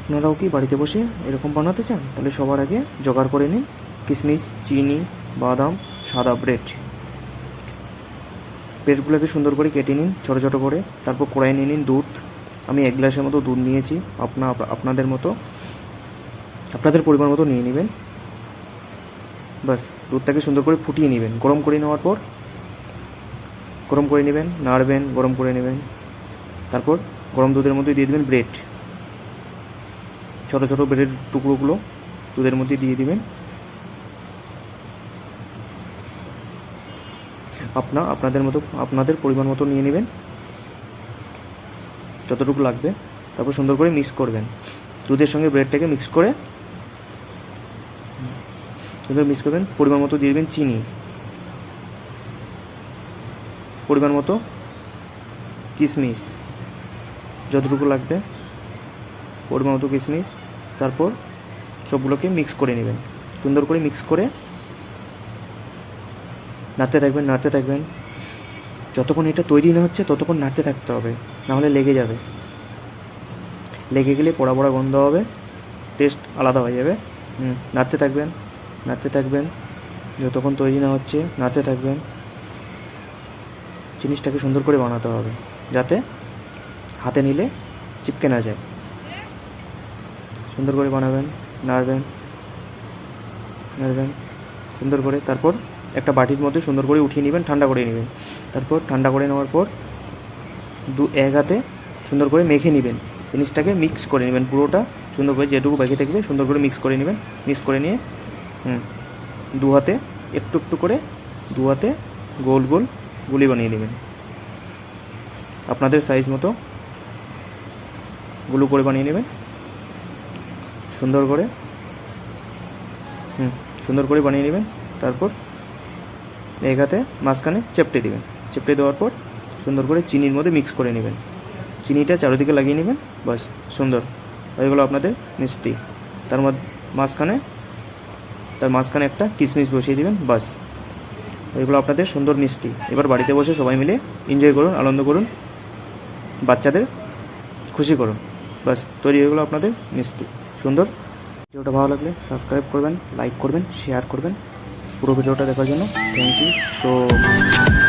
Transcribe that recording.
আপনারাও কি বাড়িতে বসে এরকম বানাতে চান? তাহলে সবার আগে জোগাড় করে নিন কিশমিশ, চিনি, বাদাম, সাদা ব্রেড। ব্রেডগুলোকে সুন্দর করে কেটে নিন ছোটো ছোটো করে। তারপর কড়াই নিয়ে নিন দুধ। আমি 1 গ্লাসের মতো দুধ নিয়েছি। আপনাদের মতো, আপনাদের পরিমাণ মতো নিয়ে নেবেন। বাস দুধটাকে সুন্দর করে ফুটিয়ে নেবেন। গরম করে নেওয়ার পর গরম করে নেবেন, নাড়বেন, গরম করে নেবেন। তারপর গরম দুধের মধ্যে দিয়ে দেবেন ব্রেড। ছোটো ছোটো ব্রেডের টুকরোগুলো দুধের মধ্যে দিয়ে দিবেন। আপনাদের মতো, আপনাদের পরিমাণ মতো নিয়ে নেবেন যতটুকু লাগবে। তারপর সুন্দর করে মিক্স করবেন। দুধের সঙ্গে ব্রেডটাকে মিক্স করে সুন্দর মিক্স করবেন। পরিমাণ মতো দিয়ে দেবেন চিনি, পরিমাণ মতো কিশমিশ, যতটুকু লাগবে পরিমাণ মতো কিশমিশ। তারপর সবগুলোকে মিক্স করে নেবেন। সুন্দর করে মিক্স করে নাড়তে থাকবেন, নাড়তে থাকবেন। যতক্ষণ এটা তৈরি না হচ্ছে ততক্ষণ নাড়তে থাকতে হবে, নাহলে লেগে যাবে। লেগে গেলে পোড়া পোড়া গন্ধ হবে, টেস্ট আলাদা হয়ে যাবে। নাড়তে থাকবেন, নাড়তে থাকবেন। যতক্ষণ তৈরি না হচ্ছে নাড়তে থাকবেন। জিনিসটাকে সুন্দর করে বানাতে হবে যাতে হাতে নিলে চিপকে না যায়। সুন্দর করে বানাবেন, নাড়বেন, নাড়বেন সুন্দর করে। তারপর একটা বাটির মধ্যে সুন্দর করে উঠিয়ে নেবেন, ঠান্ডা করে নেবেন। তারপর ঠান্ডা করে নেওয়ার পর এক হাতে সুন্দর করে মেখে নেবেন। জিনিসটাকে মিক্স করে নেবেন পুরোটা সুন্দর করে, যেটুকু বাকি থাকবে সুন্দর করে মিক্স করে নেবেন। মিক্স করে নিয়ে দু হাতে একটু একটু করে দু হাতে গোল গোল গুলি বানিয়ে নেবেন। আপনাদের সাইজ মতো গুলো করে বানিয়ে নেবেন সুন্দর করে। সুন্দর করে বানিয়ে নেবেন। তারপর এক হাতে মাঝখানে চেপটে দেবেন। চেপটে দেওয়ার পর সুন্দর করে চিনির মধ্যে মিক্স করে নেবেন। চিনিটা চারিদিকে লাগিয়ে নেবেন। বাস সুন্দর হয়ে গেলো আপনাদের মিষ্টি। তার মাঝখানে একটা কিশমিশ বসিয়ে দেবেন। বাস এগুলো আপনাদের সুন্দর মিষ্টি। এবার বাড়িতে বসে সবাই মিলে এনজয় করুন, আনন্দ করুন, বাচ্চাদের খুশি করুন। বাস তৈরি হয়ে গেলো আপনাদের মিষ্টি সুন্দর। ভিডিওটা ভালো লাগলে সাবস্ক্রাইব করবেন, লাইক করবেন, শেয়ার করবেন। পুরো ভিডিওটা দেখার জন্য থ্যাংক ইউ সো মাচ।